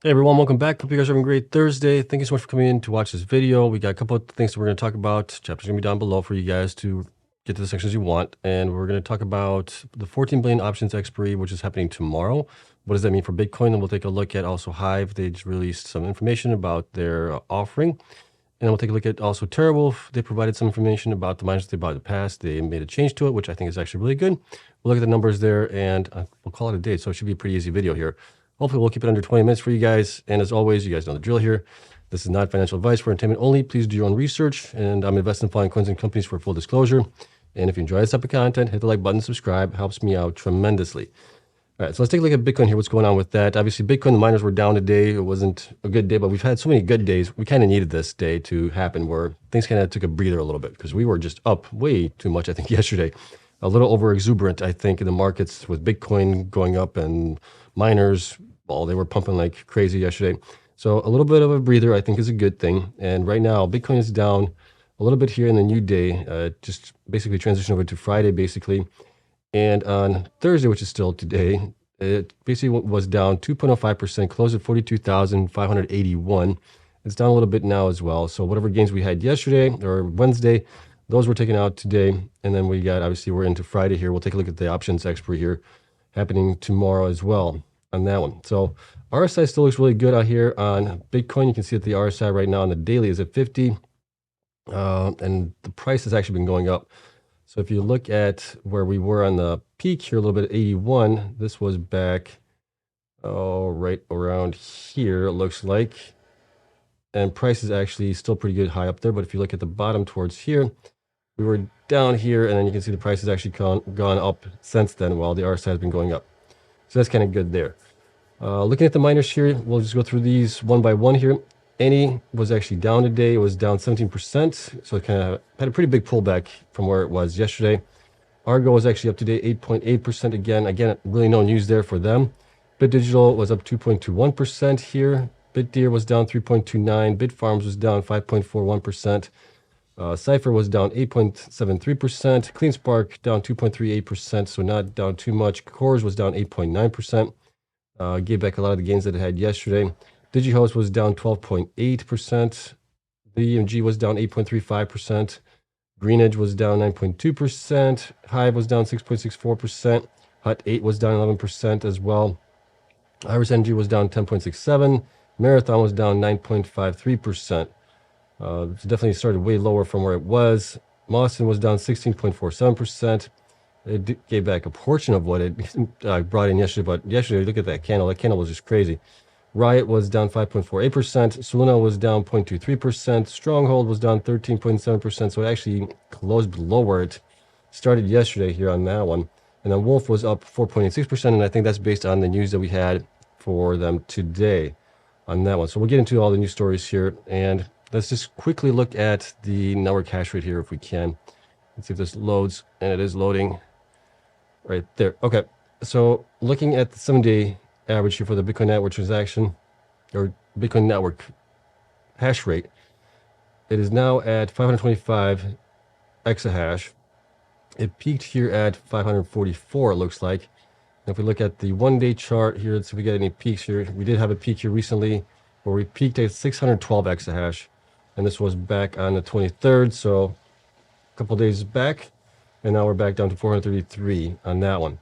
Hey everyone, welcome back. Hope you guys are having a great Thursday. Thank you so much for coming in to watch this video. We got a couple of things that we're going to talk about. Chapter's going to be down below for you guys to get to the sections you want. And we're going to talk about the 14 billion options expiry, which is happening tomorrow. What does that mean for Bitcoin? And we'll take a look at also Hive. They just released some information about their offering. And we'll take a look at also Terawulf. They provided some information about the miners they bought in the past. They made a change to it, which I think is actually really good. We'll look at the numbers there and we'll call it a day. So it should be a pretty easy video here. Hopefully we'll keep it under 20 minutes for you guys. And as always, you guys know the drill here. This is not financial advice for entertainment only. Please do your own research. And I'm investing in following coins and companies for full disclosure. And if you enjoy this type of content, hit the like button, subscribe. Helps me out tremendously. All right, so let's take a look at Bitcoin here. What's going on with that? Obviously, Bitcoin, the miners were down today. It wasn't a good day, but we've had so many good days. We kind of needed this day to happen where things kind of took a breather a little bit because we were just up way too much, I think, yesterday. A little over exuberant, I think, in the markets with Bitcoin going up and miners, well, they were pumping like crazy yesterday. So a little bit of a breather, I think, is a good thing. And right now, Bitcoin is down a little bit here in the new day, just basically transition over to Friday, basically. And on Thursday, which is still today, it basically was down 2.05%, closed at 42,581. It's down a little bit now as well. So whatever gains we had yesterday or Wednesday, those were taken out today. And then we got, obviously, we're into Friday here. We'll take a look at the options expiry here happening tomorrow as well on that one. So RSI still looks really good out here on Bitcoin. You can see that the RSI right now on the daily is at 50. And the price has actually been going up. So if you look at where we were on the peak here, a little bit at 81, this was back, right around here, it looks like. And price is actually still pretty good high up there. But if you look at the bottom towards here, we were down here, and then you can see the price has actually gone up since then while the RSI has been going up. So that's kind of good there. Looking at the miners here, we'll just go through these one by one here. Any was actually down today. It was down 17%. So it kind of had a pretty big pullback from where it was yesterday. Argo was actually up today 8.8% again. Again, really no news there for them. Bit Digital was up 2.21% here. Bitdeer was down 3.29%. Bitfarms was down 5.41%. Cypher was down 8.73%. CleanSpark down 2.38%, so not down too much. Cores was down 8.9%. Gave back a lot of the gains that it had yesterday. DigiHost was down 12.8%. BMG was down 8.35%. Greenedge was down 9.2%. Hive was down 6.64%. Hut8 was down 11% as well. Iris Energy was down 10.67%. Marathon was down 9.53%. It's definitely started way lower from where it was. Mawson was down 16.47%. It gave back a portion of what it brought in yesterday, but yesterday, look at that candle. That candle was just crazy. Riot was down 5.48%. Soluna was down 0.23%. Stronghold was down 13.7%. So it actually closed below where it started yesterday here on that one. And then Wolf was up 4.86%. And I think that's based on the news that we had for them today on that one. So we'll get into all the news stories here. And let's just quickly look at the network hash rate here if we can. Let's see if this loads. And it is loading right there. Okay. So looking at the 7-day average here for the Bitcoin network transaction or Bitcoin network hash rate, it is now at 525 exahash. It peaked here at 544, it looks like. And if we look at the 1-day chart here, let's see if we get any peaks here. We did have a peak here recently where we peaked at 612 exahash, and this was back on the 23rd, so a couple days back, and now we're back down to 433 on that one.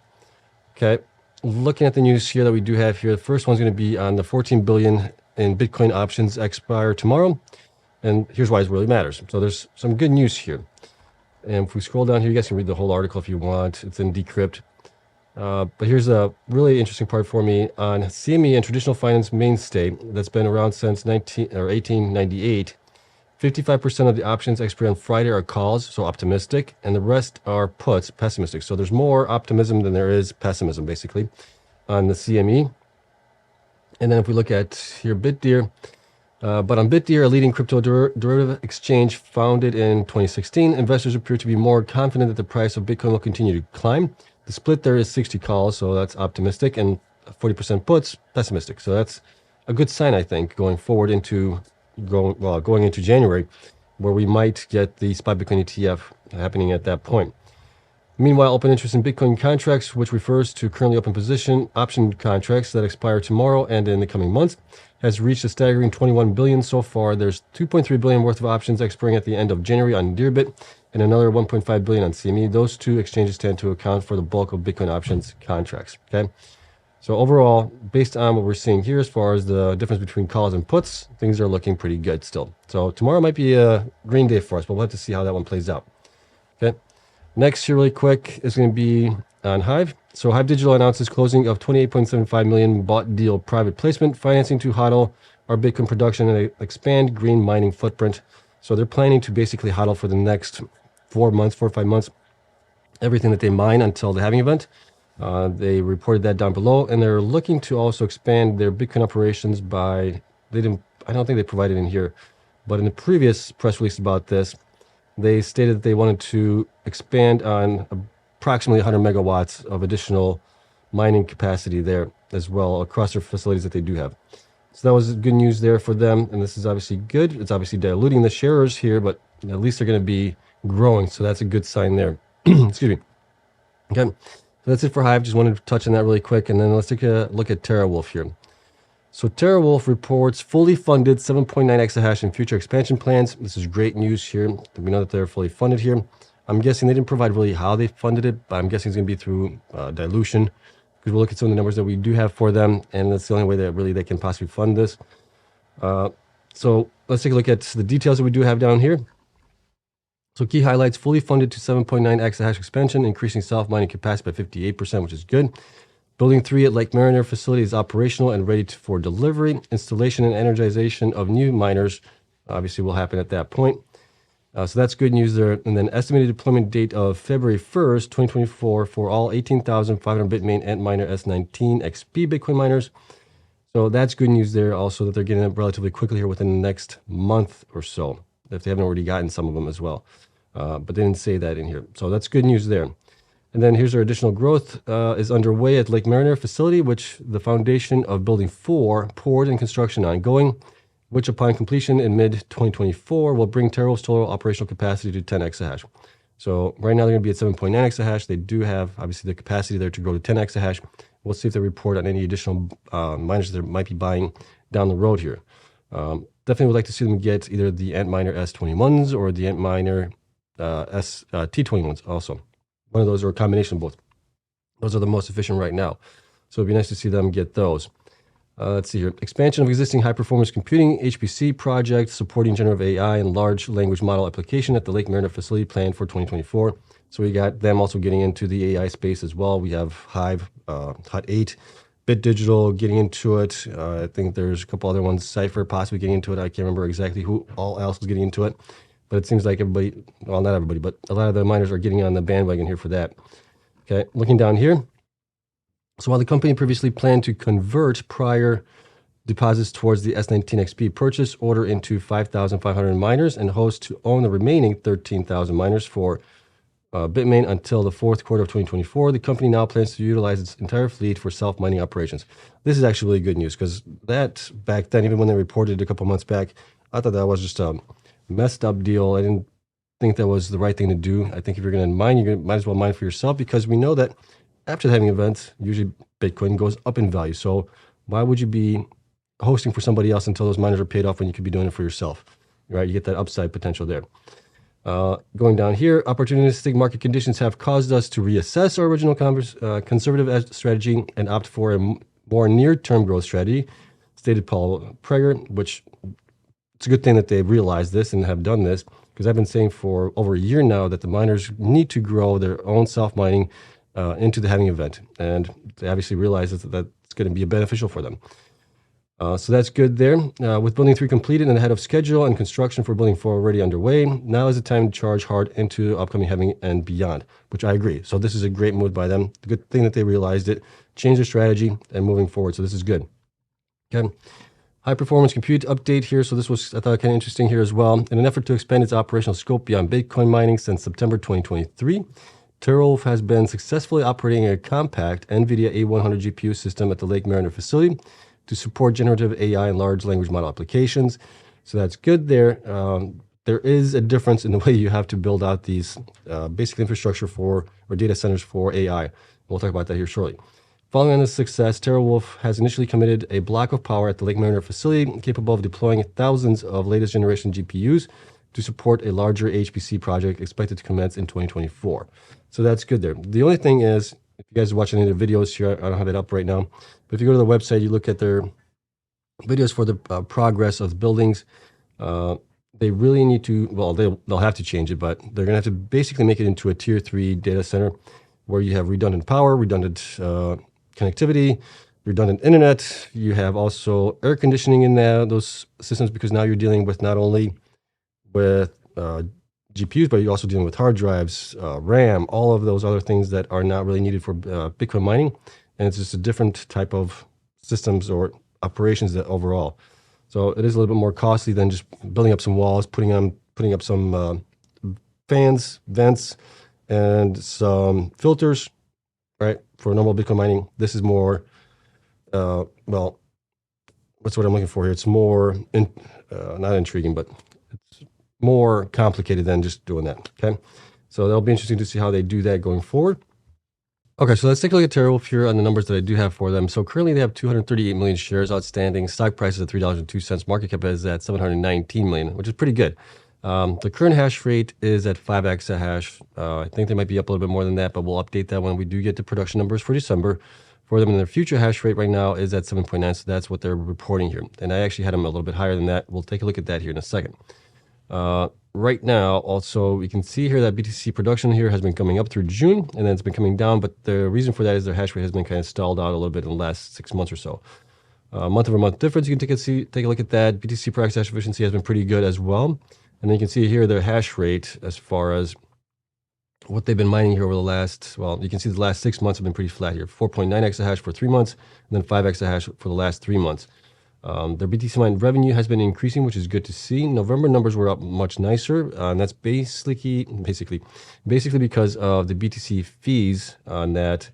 Okay. Looking at the news here that we do have here, the first one's going to be on the 14 billion in Bitcoin options expire tomorrow. And here's why it really matters. So there's some good news here. And if we scroll down here, you guys can read the whole article if you want. It's in Decrypt. But here's a really interesting part for me on CME and traditional finance mainstay that's been around since 1898. 55% of the options expiry on Friday are calls, so optimistic, and the rest are puts, pessimistic. So there's more optimism than there is pessimism, basically, on the CME. And then if we look at here, Bitdeer, but on Bitdeer, a leading crypto derivative exchange founded in 2016, investors appear to be more confident that the price of Bitcoin will continue to climb. The split there is 60 calls, so that's optimistic, and 40% puts, pessimistic. So that's a good sign, I think, going forward into going into January, where we might get the spot Bitcoin ETF happening at that point. Meanwhile, open interest in Bitcoin contracts, which refers to currently open position option contracts that expire tomorrow and in the coming months, has reached a staggering 21 billion so far. There's 2.3 billion worth of options expiring at the end of January on Dearbit and another 1.5 billion on CME. Those two exchanges tend to account for the bulk of Bitcoin options contracts. Okay. So overall, based on what we're seeing here as far as the difference between calls and puts, things are looking pretty good still. So tomorrow might be a green day for us, but we'll have to see how that one plays out. Okay. Next here really quick is going to be on Hive. So Hive Digital announces closing of 28.75 million bought deal private placement financing to HODL our Bitcoin production and expand green mining footprint. So they're planning to basically HODL for the next 4 or 5 months, everything that they mine until the halving event. They reported that down below, and they're looking to also expand their Bitcoin operations by, I don't think they provided in here, but in the previous press release about this, they stated that they wanted to expand on approximately 100 megawatts of additional mining capacity there as well across their facilities that they do have. So that was good news there for them, and this is obviously good. It's obviously diluting the sharers here, but at least they're going to be growing, so that's a good sign there. Excuse me. Okay, so that's it for Hive. Just wanted to touch on that really quick, and then let's take a look at Terawulf here. So Terawulf reports fully funded 7.9 exahash in future expansion plans. This is great news here. We know that they're fully funded here. I'm guessing they didn't provide really how they funded it, but I'm guessing it's going to be through dilution, because we'll look at some of the numbers that we do have for them, and that's the only way that really they can possibly fund this. So let's take a look at the details that we do have down here. So key highlights: fully funded to 7.9 exahash expansion, increasing self-mining capacity by 58%, which is good. Building 3 at Lake Mariner facility is operational and ready for delivery. Installation and energization of new miners obviously will happen at that point. So that's good news there. And then estimated deployment date of February 1st, 2024 for all 18,500 Bitmain Antminer S19 XP Bitcoin miners. So that's good news there also, that they're getting up relatively quickly here within the next month or so, if they haven't already gotten some of them as well. But they didn't say that in here. So that's good news there. And then here's our additional growth is underway at Lake Mariner facility, which the foundation of building 4 poured and construction ongoing, which upon completion in mid-2024 will bring Terawulf's total operational capacity to 10 exahash. So right now they're going to be at 7.9 exahash. They do have obviously the capacity there to go to 10 exahash. We'll see if they report on any additional miners that they might be buying down the road here. Definitely would like to see them get either the Antminer S21s or the Antminer T21s also. One of those, or a combination of both. Those are the most efficient right now. So it'd be nice to see them get those. Let's see here. Expansion of existing high-performance computing HPC project supporting generative AI and large language model application at the Lake Mariner facility planned for 2024. So we got them also getting into the AI space as well. We have Hive, Hut 8, Bit Digital getting into it. I think there's a couple other ones, Cypher possibly getting into it. I can't remember exactly who all else was getting into it. But it seems like everybody, well, not everybody, but a lot of the miners are getting on the bandwagon here for that. Okay, looking down here. So while the company previously planned to convert prior deposits towards the S19 XP purchase order into 5,500 miners and host to own the remaining 13,000 miners for Bitmain until the fourth quarter of 2024, the company now plans to utilize its entire fleet for self-mining operations. This is actually really good news, because that back then, even when they reported it a couple months back, I thought that was just a messed up deal. I didn't think that was the right thing to do. I think if you're going to mine, you might as well mine for yourself, because we know that after the halving event, usually Bitcoin goes up in value. So why would you be hosting for somebody else until those miners are paid off when you could be doing it for yourself, right? You get that upside potential there. Going down here, opportunistic market conditions have caused us to reassess our original conservative strategy and opt for a more near-term growth strategy, stated Paul Prager, which it's a good thing that they realized this and have done this, because I've been saying for over a year now that the miners need to grow their own self-mining into the halving event. And they obviously realize that that's going to be beneficial for them. So that's good there. With building 3 completed and ahead of schedule and construction for building 4 already underway, now is the time to charge hard into upcoming halving and beyond, which I agree. So this is a great move by them. The good thing that they realized it, changed their strategy, and moving forward. So this is good. Okay. High performance compute update here. So this was, I thought, kind of interesting here as well. In an effort to expand its operational scope beyond Bitcoin mining since September 2023, Terawulf has been successfully operating a compact NVIDIA A100 GPU system at the Lake Mariner facility to support generative AI and large language model applications. So that's good there. there is a difference in the way you have to build out these basic infrastructure for or data centers for AI. We'll talk about that here shortly. Following on this success, Terawulf has initially committed a block of power at the Lake Mariner facility capable of deploying thousands of latest generation GPUs to support a larger HPC project expected to commence in 2024. So that's good there. The only thing is, if you guys are watching any of the videos here, I don't have it up right now, but if you go to the website, you look at their videos for the progress of the buildings, they really need to, well, they'll have to change it, but they're going to have to basically make it into a tier 3 data center where you have redundant power, redundant connectivity, redundant internet. You have also air conditioning in those systems, because now you're dealing with not only with GPUs, but you're also dealing with hard drives, RAM, all of those other things that are not really needed for Bitcoin mining. And it's just a different type of systems or operations that overall. So it is a little bit more costly than just building up some walls, putting up some fans, vents, and some filters, right? For normal Bitcoin mining, this is more, well, what's what I'm looking for here? It's more, not intriguing, but it's more complicated than just doing that, okay? So that'll be interesting to see how they do that going forward. Okay, so let's take a look at Terawulf here on the numbers that I do have for them. So currently they have 238 million shares outstanding. Stock price is at $3.02. Market cap is at 719 million, which is pretty good. The current hash rate is at 5 exahash. I think they might be up a little bit more than that, but we'll update that when we do get the production numbers for December for them. And their future hash rate right now is at 7.9, so that's what they're reporting here. And I actually had them a little bit higher than that. We'll take a look at that here in a second. Right now, also, we can see here that BTC production here has been coming up through June, and then it's been coming down, but the reason for that is their hash rate has been kind of stalled out a little bit in the last 6 months or so. Month-over-month difference, you can take a look at that. BTC per exahash efficiency has been pretty good as well. And then you can see here their hash rate as far as what they've been mining here over the last, well, you can see the last 6 months have been pretty flat here. 4.9 exahash for 3 months, and then 5 exahash for the last 3 months. Their BTC mine revenue has been increasing, which is good to see. November numbers were up much nicer, and that's basically because of the BTC fees that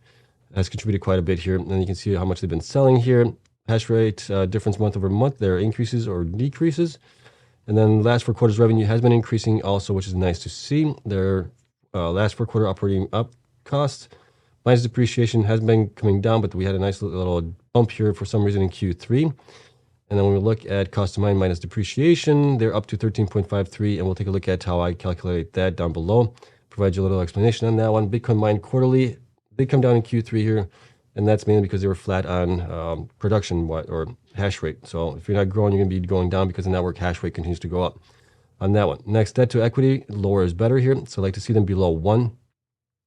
has contributed quite a bit here. And you can see how much they've been selling here. Hash rate difference month over month, there are increases or decreases. And then last 4 quarters revenue has been increasing also, which is nice to see. Their last 4 quarter operating up costs minus depreciation has been coming down, but we had a nice little bump here for some reason in Q3. And then when we look at cost to mine minus depreciation, they're up to 13.53, and we'll take a look at how I calculate that down below. Provide you a little explanation on that one. Bitcoin mined quarterly did come down in Q3 here, and that's mainly because they were flat on production or hash rate. So if you're not growing, you're going to be going down because the network hash rate continues to go up on that one. Next, debt to equity, lower is better here. So I like to see them below 1,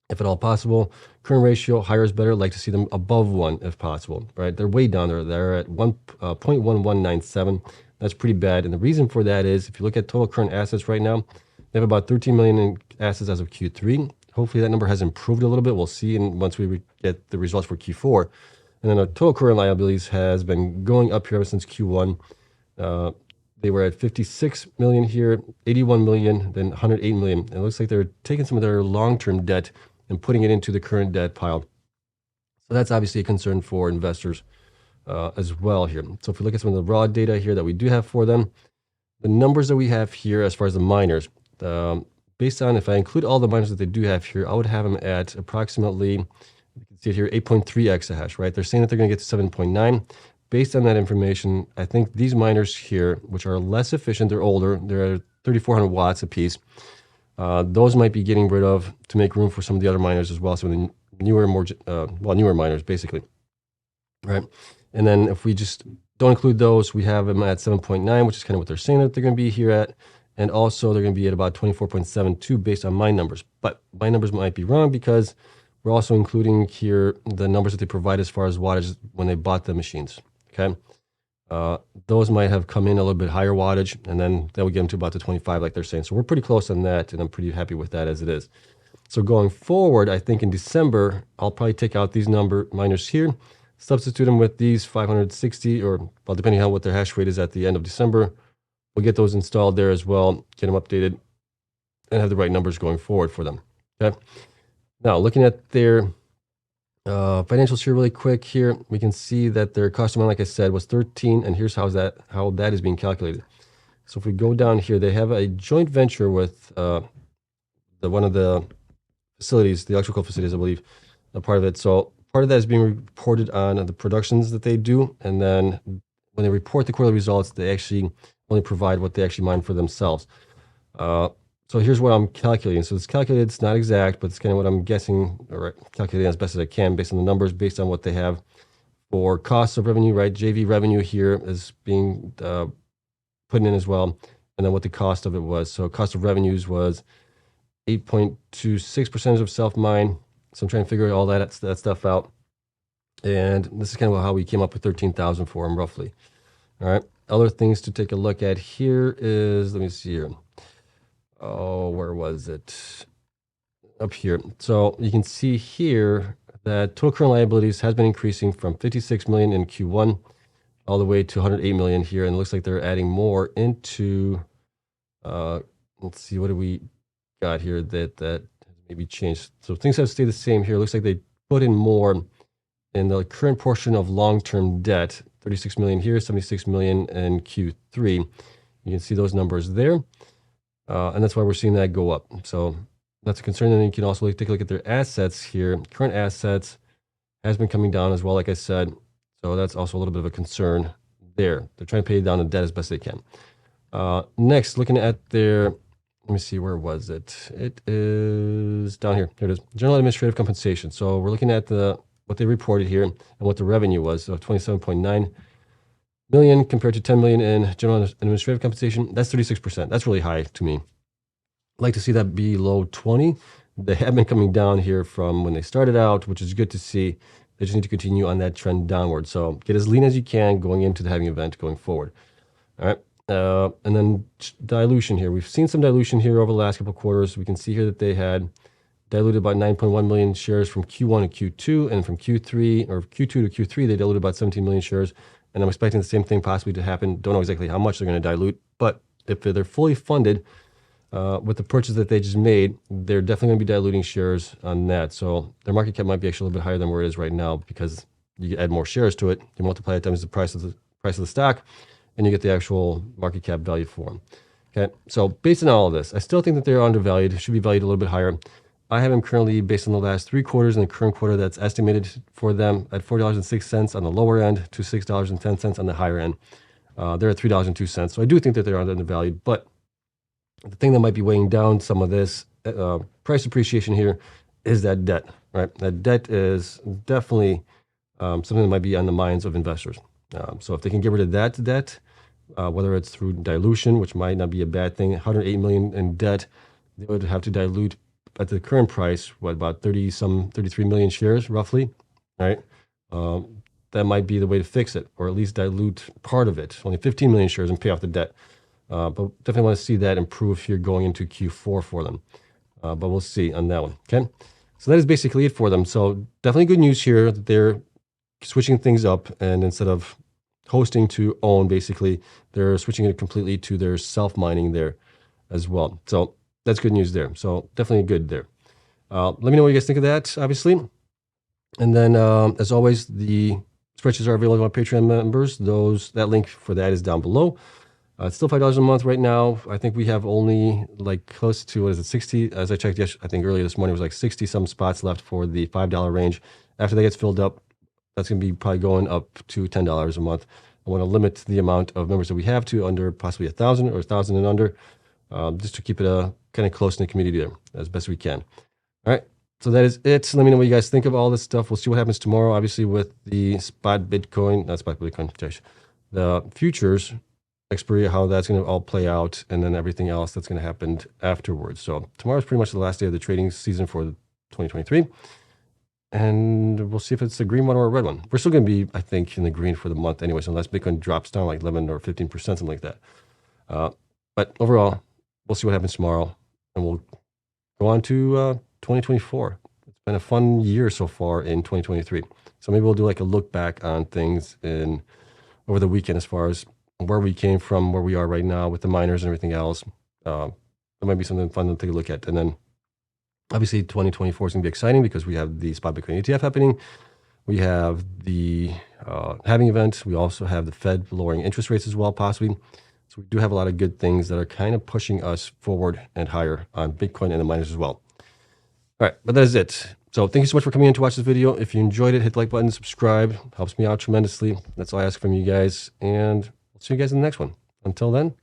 if at all possible. Current ratio, higher is better. Like to see them above 1 if possible, right? They're way down there. They're at 1.1197. That's pretty bad. And the reason for that is, if you look at total current assets right now, they have about 13 million in assets as of Q3. Hopefully that number has improved a little bit. We'll see once we get the results for Q4. And then our total current liabilities has been going up here ever since Q1. They were at 56 million here, 81 million, then 108 million. And it looks like they're taking some of their long-term debt and putting it into the current debt pile. So that's obviously a concern for investors as well here. So if we look at some of the raw data here that we do have for them, the numbers that we have here as far as the miners, based on, if I include all the miners that they do have here, I would have them at approximately, you can see it here, 8.3 exahash, right? They're saying that they're going to get to 7.9. Based on that information, I think these miners here, which are less efficient, they're older, they're at 3,400 watts a piece. Those might be getting rid of to make room for some of the other miners as well, some of the newer, newer miners, basically, right? And then if we just don't include those, we have them at 7.9, which is kind of what they're saying that they're going to be here at. And also they're going to be at about 24.72 based on my numbers. But my numbers might be wrong because we're also including here the numbers that they provide as far as wattage when they bought the machines, okay? Those might have come in a little bit higher wattage, and then that would get them to about the 25 like they're saying. So we're pretty close on that, and I'm pretty happy with that as it is. So going forward, I think in December, I'll probably take out these miners here, substitute them with these 560, or well, depending on what their hash rate is at the end of December. We'll get those installed there as well, get them updated, and have the right numbers going forward for them, okay? Now, looking at their financials here really quick here, we can see that their cost to mine, like I said, was 13, and here's how that is being calculated. So if we go down here, they have a joint venture with one of the facilities, the electrical facilities, I believe, a part of it. So part of that is being reported on the productions that they do. And then when they report the quarterly results, they actually only provide what they actually mine for themselves. So here's what I'm calculating. So it's calculated, it's not exact, but it's kind of what I'm guessing, or calculating as best as I can based on the numbers, based on what they have for costs of revenue, right? JV revenue here is being put in as well. And then what the cost of it was. So cost of revenues was 8.26% of self-mine. So I'm trying to figure all that stuff out. And this is kind of how we came up with 13,000 for them roughly. All right. Other things to take a look at here is, let me see here. Oh, where was it? Up here. So you can see here that total current liabilities has been increasing from 56 million in Q1 all the way to 108 million here. And it looks like they're adding more into, let's see, what do we got here that maybe changed? So things have stayed the same here. It looks like they put in more in the current portion of long-term debt, 36 million here, 76 million in Q3. You can see those numbers there. And that's why we're seeing that go up. So that's a concern. And then you can also take a look at their assets here. Current assets has been coming down as well, like I said. So that's also a little bit of a concern there. They're trying to pay down the debt as best they can. Next, looking at their, let me see, where was it? It is down here. Here it is. General administrative compensation. So we're looking at what they reported here and what the revenue was. So 27.9 million compared to 10 million in general administrative compensation. That's 36%. That's really high to me. I'd like to see that be below 20. They have been coming down here from when they started out, which is good to see. They just need to continue on that trend downward. So get as lean as you can going into the halving event going forward. All right. And then dilution here. We've seen some dilution here over the last couple of quarters. We can see here that they had diluted about 9.1 million shares from Q1 to Q2, and from Q3 or Q2 to Q3, they diluted about 17 million shares. And I'm expecting the same thing possibly to happen. Don't know exactly how much they're going to dilute, but if they're fully funded with the purchase that they just made, they're definitely going to be diluting shares on that. So their market cap might be actually a little bit higher than where it is right now, because you add more shares to it, you multiply it times the price of the stock, and you get the actual market cap value for them. Okay, so based on all of this, I still think that they're undervalued. It should be valued a little bit higher. I have them currently, based on the last 3 quarters and the current quarter, that's estimated for them at $4.06 on the lower end to $6.10 on the higher end. They're at $3.02. So I do think that they're undervalued. But the thing that might be weighing down some of this price appreciation here is that debt, right? That debt is definitely something that might be on the minds of investors. So if they can get rid of that debt, whether it's through dilution, which might not be a bad thing, 108 million in debt, they would have to dilute at the current price, what, about 33 million shares roughly, right? That might be the way to fix it, or at least dilute part of it, only 15 million shares, and pay off the debt. But definitely want to see that improve here going into Q4 for them. But we'll see on that one, okay? So that is basically it for them. So definitely good news here that they're switching things up, and instead of hosting to own, basically, they're switching it completely to their self-mining there as well. So that's good news there. So definitely good there. Let me know what you guys think of that, obviously. And then, as always, the spreadsheets are available on Patreon members. That link for that is down below. It's still $5 a month right now. I think we have only like close to, what is it, 60? As I checked, I think earlier this morning, it was like 60 some spots left for the $5 range. After that gets filled up, that's going to be probably going up to $10 a month. I want to limit the amount of members that we have to under possibly 1,000 or 1,000 and under, just to keep it kind of close in the community there as best we can. All right, so that is it. Let me know what you guys think of all this stuff. We'll see what happens tomorrow, obviously, with the the futures Expire, how that's going to all play out, and then everything else that's going to happen afterwards. So tomorrow's pretty much the last day of the trading season for 2023. And we'll see if it's a green one or a red one. We're still going to be, I think, in the green for the month anyways, unless Bitcoin drops down like 11 or 15%, something like that. But overall, we'll see what happens tomorrow, and we'll go on to 2024. It's been a fun year so far in 2023. So maybe we'll do like a look back on things over the weekend as far as where we came from, where we are right now with the miners and everything else. That might be something fun to take a look at. And then obviously 2024 is going to be exciting because we have the spot Bitcoin ETF happening. We have the halving event. We also have the Fed lowering interest rates as well, possibly. So we do have a lot of good things that are kind of pushing us forward and higher on Bitcoin and the miners as well. All right, but that is it. So thank you so much for coming in to watch this video. If you enjoyed it, hit the like button, subscribe. Helps me out tremendously. That's all I ask from you guys. And I'll see you guys in the next one. Until then,